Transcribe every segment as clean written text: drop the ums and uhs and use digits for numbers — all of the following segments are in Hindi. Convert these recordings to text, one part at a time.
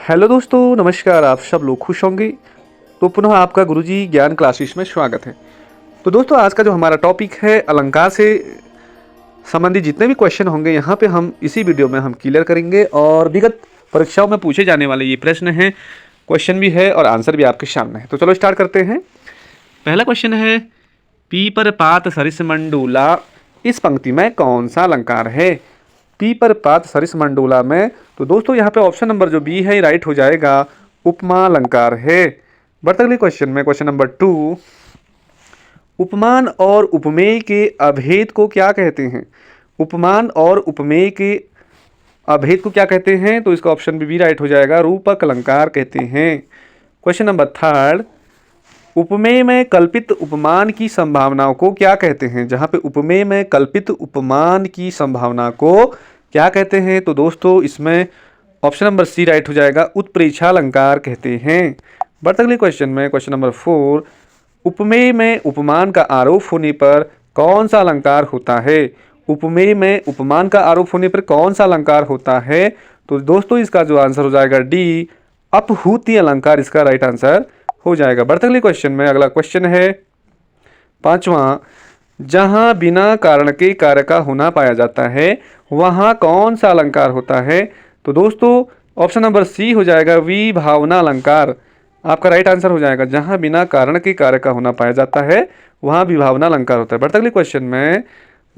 हेलो दोस्तों, नमस्कार। आप सब लोग खुश होंगे। तो पुनः आपका गुरुजी ज्ञान क्लासेस में स्वागत है। तो दोस्तों, आज का जो हमारा टॉपिक है अलंकार से संबंधित जितने भी क्वेश्चन होंगे यहाँ पे हम इसी वीडियो में हम क्लियर करेंगे। और विगत परीक्षाओं में पूछे जाने वाले ये प्रश्न हैं, क्वेश्चन भी है और आंसर भी आपके सामने है। तो चलो स्टार्ट करते हैं। पहला क्वेश्चन है, पीपर पात सरिस मंडूला इस पंक्ति में कौन सा अलंकार है? पीपर पात सरिस मंडूला में, तो दोस्तों यहाँ पे ऑप्शन नंबर जो बी है ये राइट हो जाएगा, उपमा अलंकार है। बढ़ते अगले क्वेश्चन में, क्वेश्चन नंबर 2, उपमान और उपमेय के अभेद को क्या कहते हैं? उपमान और उपमेय के अभेद को क्या कहते हैं? तो इसका ऑप्शन भी राइट हो जाएगा, रूपक अलंकार कहते हैं। क्वेश्चन नंबर 3, उपमेय में कल्पित उपमान की संभावनाओं को क्या कहते हैं? जहाँ पे उपमेय में कल्पित उपमान की संभावना को क्या कहते हैं? तो दोस्तों इसमें ऑप्शन नंबर सी राइट हो जाएगा, उत्प्रेक्षा अलंकार कहते हैं। बढ़ते अगले क्वेश्चन में, क्वेश्चन नंबर 4, उपमेय में उपमान का आरोप होने पर कौन सा अलंकार होता है? उपमेय में उपमान का आरोप होने पर कौन सा अलंकार होता है? तो दोस्तों इसका जो आंसर हो जाएगा डी, अपहूति अलंकार इसका राइट आंसर हो जाएगा। बढ़ते अगले क्वेश्चन में, अगला क्वेश्चन है 5वां, जहां बिना कारण के कार्य का होना पाया जाता है वहां कौन सा अलंकार होता है? तो दोस्तों ऑप्शन नंबर सी हो जाएगा, विभावना अलंकार आपका राइट आंसर हो जाएगा। जहां बिना कारण के कार्य का होना पाया जाता है वहां विभावना अलंकार होता है। बढ़ते अगले क्वेश्चन में,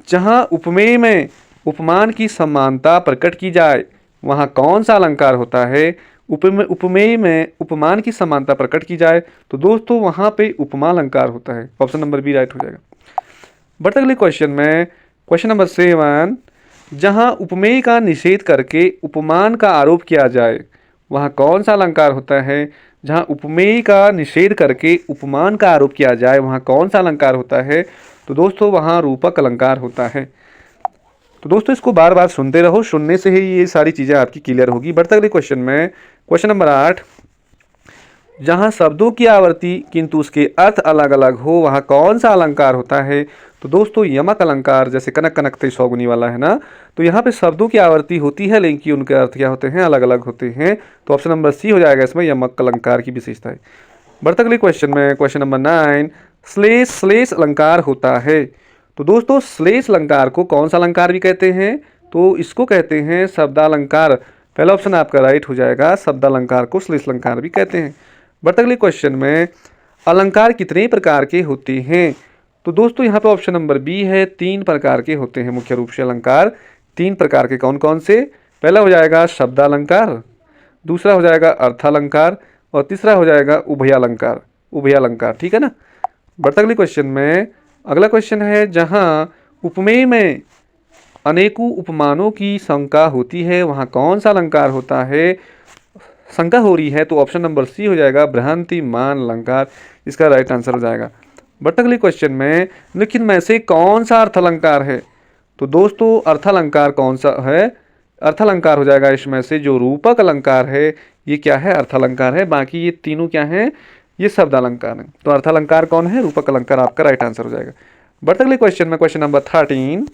जहां उपमेय में उपमान की समानता प्रकट की जाए वहां कौन सा अलंकार होता है? उपमेय में उपमान की समानता प्रकट की जाए तो दोस्तों वहां पे उपमा अलंकार होता है। ऑप्शन नंबर बी राइट हो जाएगा। बढ़ते अगले क्वेश्चन में, क्वेश्चन नंबर 7, जहां उपमेय का निषेध करके उपमान का आरोप किया जाए वहां कौन सा अलंकार होता है? जहां उपमेय का निषेध करके उपमान का आरोप किया जाए वहां कौन सा अलंकार होता है? तो दोस्तों वहां रूपक अलंकार होता है। तो दोस्तों इसको बार बार सुनते रहो, सुनने से ही ये सारी चीज़ें आपकी क्लियर होगी। बढ़ते अगले क्वेश्चन में, क्वेश्चन नंबर 8, जहां शब्दों की आवृत्ति किंतु उसके अर्थ अलग अलग हो वहां कौन सा अलंकार होता है? तो दोस्तों यमक अलंकार, जैसे कनक कनकते सौगुनी वाला है ना, तो यहाँ पे शब्दों की आवृत्ति होती है लेकिन उनके अर्थ क्या होते हैं? अलग अलग होते हैं। तो ऑप्शन नंबर सी हो जाएगा इसमें, यमक अलंकार की विशेषता है। बढ़ते अगले क्वेश्चन में, क्वेश्चन नंबर 9, श्लेष श्लेष अलंकार होता है। तो दोस्तों श्लेष अलंकार को कौन सा अलंकार भी कहते हैं? तो इसको कहते हैं शब्दालंकार। पहला ऑप्शन आपका राइट हो जाएगा, शब्दालंकार को श्लेष अलंकार भी कहते हैं। बढ़ते अगले क्वेश्चन में, अलंकार कितने प्रकार के होते हैं? तो दोस्तों यहाँ पे ऑप्शन नंबर बी है, 3 प्रकार के होते हैं मुख्य रूप से अलंकार। 3 प्रकार के कौन कौन से? पहला हो जाएगा शब्दालंकार, दूसरा हो जाएगा अर्थालंकार और तीसरा हो जाएगा उभयालंकार। उभयालंकार, ठीक है ना। बढ़ते अगले क्वेश्चन में, अगला क्वेश्चन है, जहां उपमेय में अनेकों उपमानों की शंका होती है वहां कौन सा अलंकार होता है? शंका हो रही है तो ऑप्शन नंबर सी हो जाएगा, भ्रांति मान अलंकार इसका राइट आंसर हो जाएगा। बट अगले क्वेश्चन में, लेकिन में से कौन सा अर्थालंकार है? तो दोस्तों अर्थालंकार कौन सा है? अर्थालंकार हो जाएगा इसमें से जो रूपक अलंकार है ये क्या है? अर्थालंकार है। बाकी ये तीनों क्या हैं? ये शब्दालंकार है। तो अर्थालंकार कौन है? रूपक अलंकार आपका राइट आंसर हो जाएगा। बढ़ते अगले क्वेश्चन में, क्वेश्चन नंबर 13,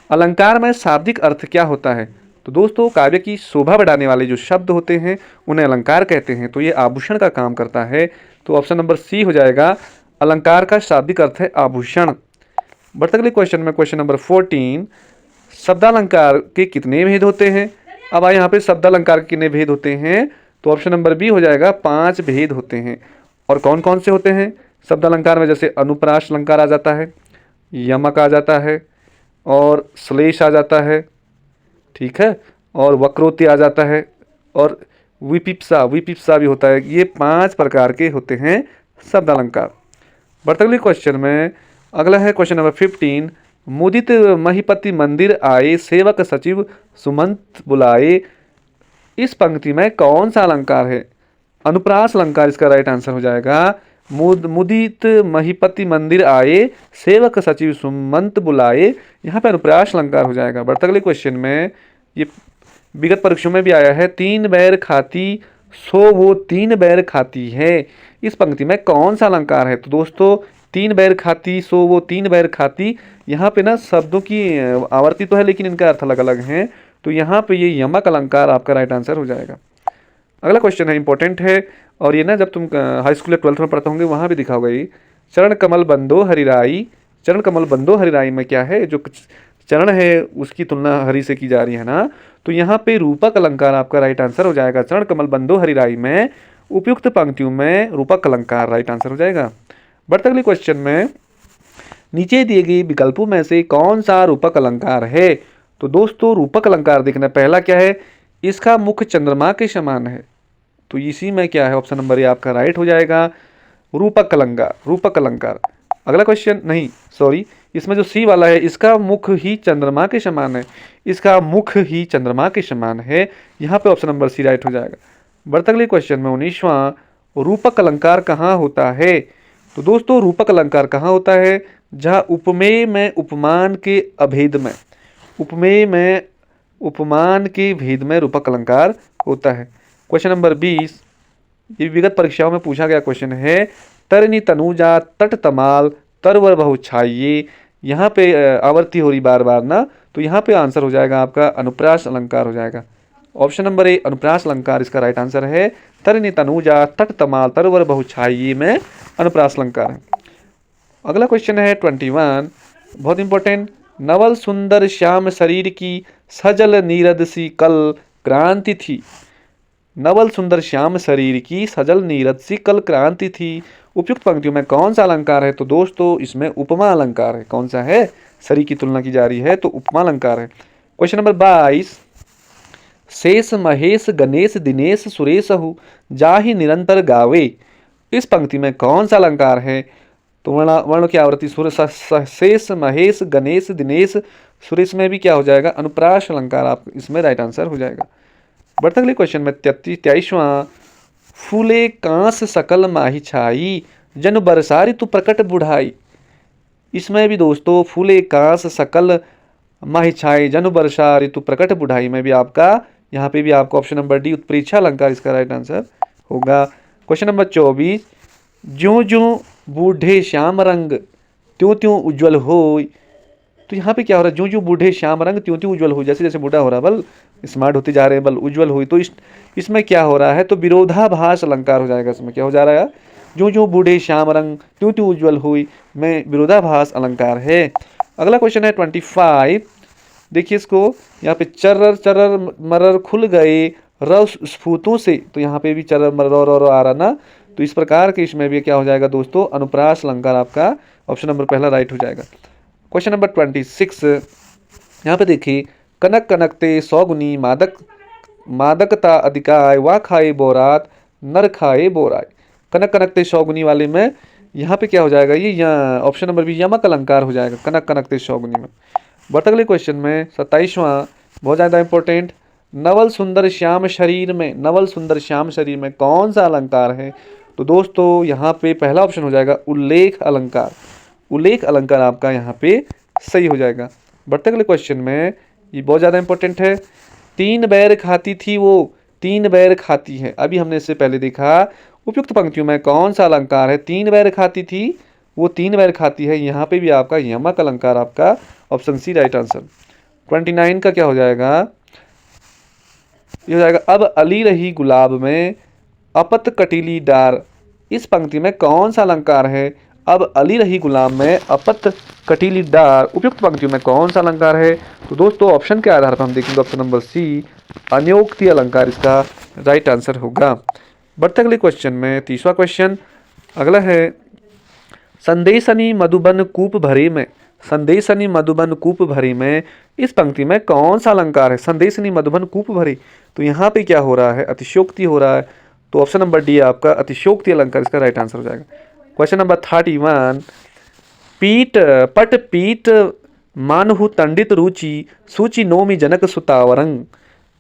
अलंकार में शाब्दिक अर्थ क्या होता है? तो दोस्तों काव्य की शोभा बढ़ाने वाले जो शब्द होते हैं उन्हें अलंकार कहते हैं। तो ये आभूषण का काम करता है। तो ऑप्शन नंबर सी हो जाएगा, अलंकार का शाब्दिक अर्थ है आभूषण। बढ़ते अगले क्वेश्चन में, क्वेश्चन नंबर 14, शब्दालंकार के कितने भेद होते हैं? अब यहाँ पे शब्दालंकार के कितने भेद होते हैं? तो ऑप्शन नंबर बी हो जाएगा, 5 भेद होते हैं। और कौन कौन से होते हैं शब्दालंकार में? जैसे अनुप्रास अलंकार आ जाता है, यमक आ जाता है और श्लेष आ जाता है, ठीक है, और वक्रोक्ति आ जाता है और विपिप्सा विपिप्सा भी होता है। ये 5 प्रकार के होते हैं शब्दालंकार। बढ़ते अगले क्वेश्चन में, अगला है क्वेश्चन नंबर 15, मुदित महीपति मंदिर आए सेवक सचिव सुमंत बुलाए इस पंक्ति में कौन सा अलंकार है? अनुप्रास अलंकार इसका राइट आंसर हो जाएगा। मुदित महीपति मंदिर आए सेवक सचिव सुमंत बुलाए, यहाँ पे अनुप्रास अलंकार हो जाएगा। बढ़ते अगले क्वेश्चन में, ये विगत परीक्षाओं में भी आया है, 3 बैर खाती सो वो 3 बैर खाती है इस पंक्ति में कौन सा अलंकार है? तो दोस्तों 3 बैर खाती सो वो 3 बैर खाती, यहाँ पे ना शब्दों की आवर्ती तो है लेकिन इनका अर्थ अलग अलग हैं। तो यहाँ पे ये यमक अलंकार आपका राइट आंसर हो जाएगा। अगला क्वेश्चन है, इंपॉर्टेंट है, और ये ना जब तुम हाई स्कूल या ट्वेल्थ में पढ़ते होंगे वहाँ भी दिखा होगा ये। चरण कमल बंदो हरिराई, चरण कमल बंदो हरिराई में क्या है, जो चरण है उसकी तुलना हरि से की जा रही है ना, तो यहाँ पे रूपक अलंकार आपका राइट आंसर हो जाएगा। चरण कमल बंदो हरिराई में उपयुक्त पंक्तियों में रूपक अलंकार राइट आंसर हो जाएगा। बढ़ते अगले क्वेश्चन में, नीचे दिए गए विकल्पों में से कौन सा रूपक अलंकार है। तो दोस्तों रूपक अलंकार देखना, पहला क्या है, इसका मुख चंद्रमा के समान है, तो इसी में क्या है, ऑप्शन नंबर ए आपका राइट हो जाएगा, रूपक अलंकार, रूपक अलंकार। अगला क्वेश्चन, नहीं सॉरी, इसमें जो सी वाला है, इसका मुख ही चंद्रमा के समान है, इसका मुख ही चंद्रमा के समान है, यहाँ पे ऑप्शन नंबर सी राइट हो जाएगा। बढ़ते अगले क्वेश्चन में 19वां, रूपक अलंकार कहाँ होता है। तो दोस्तों रूपक अलंकार कहाँ होता है, जहाँ उपमेय में उपमान के अभेद में, उपमेय में उपमान के भेद में रूपक अलंकार होता है। क्वेश्चन नंबर 20, ये विगत परीक्षाओं में पूछा गया क्वेश्चन है, तरनी तनुजा तट तमाल तरवर बहुछाइये, यहाँ पे आवर्ती हो रही बार बार ना, तो यहाँ पे आंसर हो जाएगा आपका अनुप्रास अलंकार हो जाएगा। ऑप्शन नंबर ए अनुप्रास अलंकार इसका राइट आंसर है। तरनी तनुजा तट तमाल तरवर बहुछाइये में अनुप्रास अलंकार है। अगला क्वेश्चन है 21, बहुत इंपॉर्टेंट, नवल सुंदर श्याम शरीर की सजल नीरद सी कल क्रांति थी, नवल सुंदर श्याम शरीर की सजल नीरद सी कल क्रांति थी, उपयुक्त पंक्तियों में कौन सा अलंकार है। तो दोस्तों इसमें उपमा अलंकार है। कौन सा है, शरीर की तुलना की जा रही है तो उपमा अलंकार है। क्वेश्चन नंबर 22, शेष महेश गणेश दिनेश सुरेशहु जाहि निरंतर गावे, इस पंक्ति में कौन सा अलंकार है। तो वर्ण की आवृत्ति शेष महेश गणेश दिनेश सुरेश में भी क्या हो जाएगा, अनुप्रास अलंकार आप इसमें राइट आंसर हो जाएगा। बढ़ते अगले क्वेश्चन में 23वां, फूले कांस सकल माही छाई जन बरसा ऋतु प्रकट बुढ़ाई, इसमें भी दोस्तों फूले कांस सकल माही छाई जन बरसा ऋतु प्रकट बुढ़ाई में भी आपका, यहाँ पे भी आपका ऑप्शन नंबर डी उत्प्रेक्षा अलंकार इसका राइट आंसर होगा। क्वेश्चन नंबर 24, ज्यों ज्यों बूढ़े श्याम रंग त्यों त्यों उज्ज्वल हो, तो यहाँ पे क्या हो रहा है, ज्यों ज्यों बूढ़े श्याम रंग त्यों त्यों उज्ज्वल हो, जैसे जैसे बूढ़ा हो रहा है बल स्मार्ट होते जा रहे हैं, बल उज्ज्वल हुई, तो इसमें क्या हो रहा है, तो विरोधाभास अलंकार हो जाएगा। इसमें क्या हो जा रहा है, ज्यों ज्यों बूढ़े श्याम रंग त्यों त्यों उज्ज्वल हुई में विरोधाभास अलंकार है। अगला क्वेश्चन है 25, देखिए इसको, यहाँ पे चर्रर चर्रर मरर खुल गए र स्फूतों से, तो यहाँ पे भी चर्रर मरर आ रहा ना, तो इस प्रकार के इसमें भी क्या हो जाएगा दोस्तों, अनुप्रास अलंकार आपका ऑप्शन नंबर पहला राइट हो जाएगा। क्वेश्चन नंबर 26, यहाँ पे देखिए, कनक कनकते सौगुनी मादक मादकता अधिकाय वा खाए बोरात नर खाए बोराय, कनक कनकते सौगुनी वाले में यहाँ पे क्या हो जाएगा, ये यहाँ ऑप्शन नंबर बी यमक अलंकार हो जाएगा कनक कनकते सौगुनी में। बढ़ते अगले क्वेश्चन में 27वां, बहुत ज़्यादा इंपॉर्टेंट, नवल सुंदर श्याम शरीर में, नवल सुंदर श्याम शरीर में कौन सा अलंकार है। तो दोस्तों यहाँ पे पहला ऑप्शन हो जाएगा उल्लेख अलंकार, उल्लेख अलंकार आपका यहाँ पे सही हो जाएगा। बढ़ते अगले क्वेश्चन में, ये बहुत ज़्यादा इंपॉर्टेंट है, तीन बैर खाती थी वो तीन बैर खाती है, अभी हमने इससे पहले देखा, उपयुक्त पंक्तियों में कौन सा अलंकार है, तीन बैर खाती थी वो तीन बैर खाती है, यहाँ पे भी आपका यमक अलंकार आपका ऑप्शन सी राइट आंसर। 29 का क्या हो जाएगा, ये हो जाएगा, अब अली रही गुलाब में अपत कटीली डार, इस पंक्ति में कौन सा अलंकार है, अब अली रही गुलाम में अपत कटीली डार, उपयुक्त पंक्तियों में कौन सा अलंकार है। तो दोस्तों ऑप्शन के आधार पर हम देखेंगे ऑप्शन नंबर सी अनियोक्ति अलंकार इसका राइट आंसर होगा। बढ़ते अगले क्वेश्चन में 30वां क्वेश्चन अगला है, संदेशनी मधुबन कूप भरे में, संदेशनी मधुबन कूप भरे में, इस पंक्ति में कौन सा अलंकार है, संदेशनी मधुबन कूप भरे, तो यहाँ पे क्या हो रहा है, अतिशयोक्ति हो रहा है, तो ऑप्शन नंबर डी आपका अतिशयोक्ति अलंकार इसका राइट आंसर हो जाएगा। क्वेश्चन नंबर 31, पीट पट पीट मानहु तंडित रुचि सूचि नोमि जनक सुतावरंग,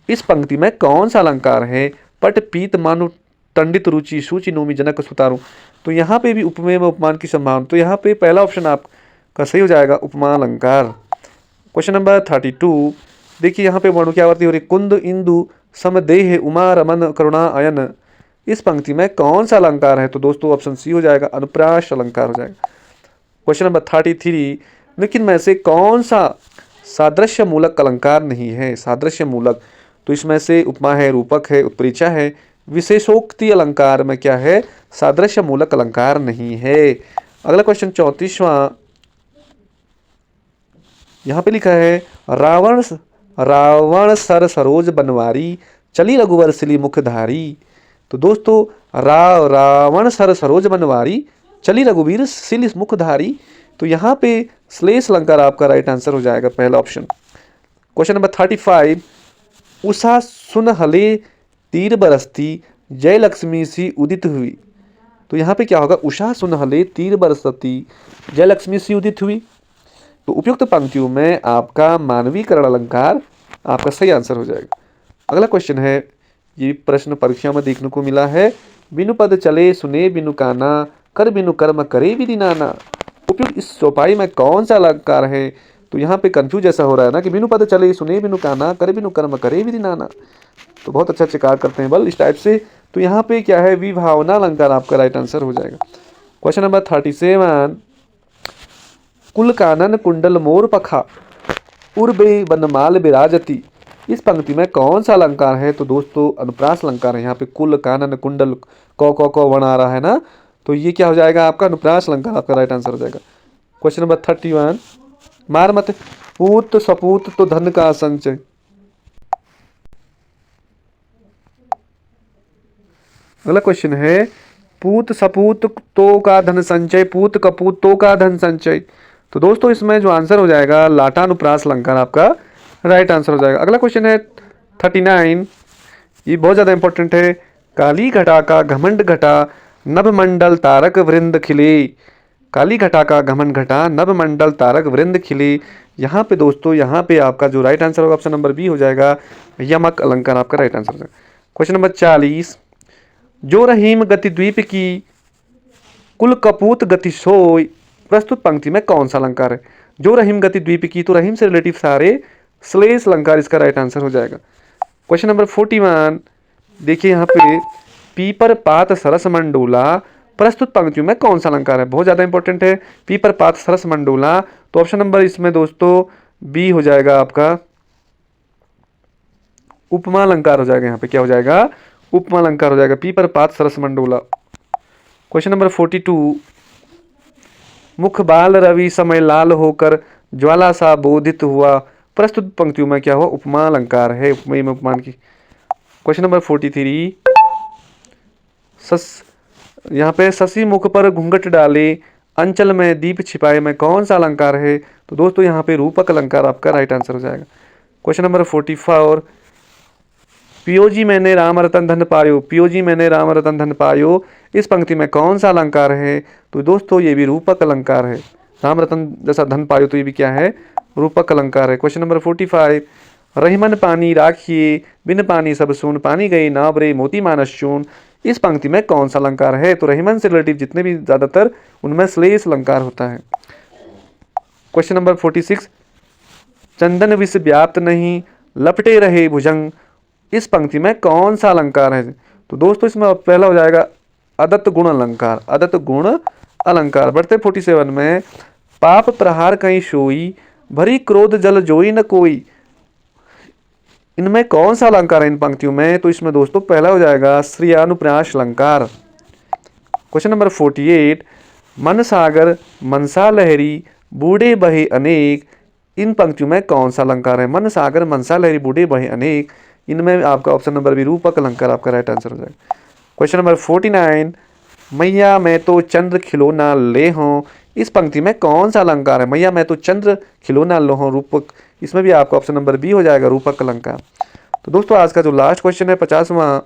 इस पंक्ति में कौन सा अलंकार है, पट पीत मानु तंडित रुचि सूचि नोमि जनक सुतारू, तो यहाँ पे भी उपमेय में उपमान की संभावना, तो यहाँ पे पहला ऑप्शन आपका सही हो जाएगा उपमा अलंकार। क्वेश्चन नंबर 32, देखिए यहाँ पे वर्णों की आवृत्ति हो रही, कुंद इंदु समदेह उमा रमन करुणा अयन, इस पंक्ति में कौन सा अलंकार है, तो दोस्तों ऑप्शन सी हो जाएगा अनुप्रास अलंकार हो जाएगा। क्वेश्चन नंबर 33, लेकिन में से कौन सा सादृश्य मूलक अलंकार नहीं है, सादृश्य मूलक, तो इसमें से उपमा है, रूपक है, उत्प्रेक्षा है, विशेषोक्ति अलंकार में क्या है, सादृश्य मूलक अलंकार नहीं है। अगला क्वेश्चन 34वां, यहाँ पे लिखा है रावण रावण सर सरोज बनवारी, चली रघुवर सिली मुखधारी। तो दोस्तों रावण सर सरोज बनवारी, चली रघुवीर सिली मुखधारी। तो यहाँ पे श्लेष अलंकार आपका राइट आंसर हो जाएगा, पहला ऑप्शन। क्वेश्चन नंबर 35, उषा सुन हले तीर बरसती, जय लक्ष्मी सी उदित हुई। तो यहाँ पे क्या होगा, उषा सुन हले तीर बरसती, जय लक्ष्मी सी उदित हुई। तो उपयुक्त पंक्तियों में आपका मानवीकरण अलंकार आपका सही आंसर हो जाएगा। अगला क्वेश्चन है, ये प्रश्न परीक्षा में देखने को मिला है, बिनु पद चले सुने बिनु काना, कर बिनु कर्म करे विधि नाना। उपयुक्त इस चौपाई में कौन सा अलंकार है। तो यहाँ पे कंफ्यूज ऐसा हो रहा है ना कि बिनु पद चले सुने बिनु काना, कर बिनु कर्म करे विधि नाना। तो बहुत अच्छा चिकार करते हैं बल इस टाइप से। तो यहाँ पे क्या है, विभावना अलंकार आपका राइट आंसर हो जाएगा। क्वेश्चन नंबर 37, कुल कानन कुंडल मोर पखा, उर्बे बनमाल विराजती। इस पंक्ति में कौन सा अलंकार है। तो दोस्तों अनुप्रास अलंकार है। यहाँ पे कुल कानन कुंडल क वर्ण आ रहा है ना, तो ये क्या हो जाएगा आपका अनुप्रास अलंकार आपका राइट आंसर हो जाएगा। क्वेश्चन नंबर 31, मार मत पूत सपूत तो धन का संचय। अगला क्वेश्चन है, पूत सपूत तो का धन संचय, पूत कपूत तो का धन संचय। तो दोस्तों इसमें जो आंसर हो जाएगा लाटानुप्रास अलंकार आपका राइट आंसर हो जाएगा। अगला क्वेश्चन है 39, ये बहुत ज़्यादा इंपॉर्टेंट है, काली घटा का घमंड घटा, नभ मंडल तारक वृंद खिले। काली घटा का घमंड घटा, नभ मंडल तारक वृंद खिले। यहाँ पे दोस्तों, यहाँ पे आपका जो राइट आंसर होगा ऑप्शन नंबर बी हो जाएगा, यमक अलंकार आपका राइट आंसर हो जाएगा। क्वेश्चन नंबर 40, जो रहीम गति द्वीप की, कुल कपूत गति सोई। प्रस्तुत पंक्ति में कौन सा अलंकार है। जो रहीम गति द्वीप की, तो रहीम से रिलेटिव सारे श्लेष अलंकार इसका राइट आंसर हो जाएगा। क्वेश्चन नंबर 41, देखिए यहाँ पे पीपर पात सरस मंडोला, प्रस्तुत पंक्तियों में कौन सा अलंकार है। बहुत ज़्यादा इंपॉर्टेंट है, पीपर पात सरस मंडोला। तो ऑप्शन नंबर इसमें दोस्तों बी हो जाएगा आपका, उपमा अलंकार हो जाएगा। यहाँ पे क्या हो जाएगा, उपमा अलंकार हो जाएगा, पीपर पात सरस मंडोला। क्वेश्चन नंबर 42, मुख बाल रवि समय लाल होकर, ज्वाला सा बोधित हुआ। प्रस्तुत पंक्तियों में क्या हुआ, उपमा अलंकार है, उपमेय में उपमान की। क्वेश्चन नंबर 43, यहाँ पे शशि मुख पर घूंघट डाले, अंचल में दीप छिपाए में कौन सा अलंकार है। तो दोस्तों यहाँ पे रूपक अलंकार आपका राइट आंसर हो जाएगा। क्वेश्चन नंबर 44, पियोजी मैंने राम रतन धन पायो, पियोजी मैंने राम रतन धन पायो। इस पंक्ति में कौन सा अलंकार है। तो दोस्तों ये भी रूपक अलंकार है, राम रतन जैसा धन पायो, तो ये भी क्या है, रूपक अलंकार है। क्वेश्चन नंबर 45, रहीमन पानी राखिए, बिन पानी सब सून, पानी गई नाव रे मोती मानस चून। इस पंक्ति में कौन सा अलंकार है। तो रहीमन से रिलेटिव जितने भी ज्यादातर उनमें श्लेष अलंकार होता है। क्वेश्चन नंबर 46, चंदन विष व्याप्त नहीं, लपटे रहे भुजंग। इस पंक्ति में कौन सा अलंकार है। तो दोस्तों इसमें पहला हो जाएगा अदत्त गुण अलंकार, अदत्त गुण अलंकार। बढ़ते 47 में, पाप प्रहार कहीं सोई, भरी क्रोध जल जोई न कोई। इनमें कौन सा अलंकार है इन पंक्तियों में। तो इसमें दोस्तों पहला हो जाएगा श्रेयानुप्रास अलंकार। क्वेश्चन नंबर 48, मन सागर मनसा लहरी, बूढ़े बहे अनेक। इन पंक्तियों में कौन सा अलंकार है। मन सागर मनसा लहरी, बूढ़े बहे अनेक। इनमें आपका ऑप्शन नंबर बी रूपक अलंकार आपका राइट आंसर हो जाएगा। क्वेश्चन नंबर 49, मैया मैं तो चंद्र खिलौना ले हों। इस पंक्ति में कौन सा अलंकार है। मैया मैं तो चंद्र खिलौना लो हों, रूपक। इसमें भी आपका ऑप्शन नंबर बी हो जाएगा, रूपक अलंकार। तो दोस्तों आज का जो लास्ट क्वेश्चन है 50वां,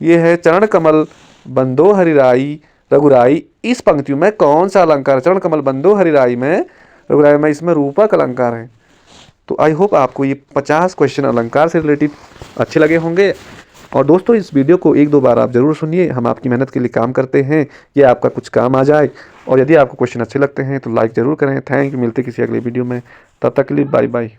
ये है चरण कमल बंदो हरिराई रघुराई। इस पंक्तियों में कौन सा अलंकार है। चरण कमल बंदो हरिराई में, रघुराई में, इसमें रूपक अलंकार है। तो आई होप आपको ये 50 क्वेश्चन अलंकार से रिलेटेड अच्छे लगे होंगे। और दोस्तों इस वीडियो को 1-2 बार आप जरूर सुनिए, हम आपकी मेहनत के लिए काम करते हैं, ये आपका कुछ काम आ जाए। और यदि आपको क्वेश्चन अच्छे लगते हैं तो लाइक ज़रूर करें। थैंक यू, मिलते किसी अगले वीडियो में, तब तक के लिए बाय बाय।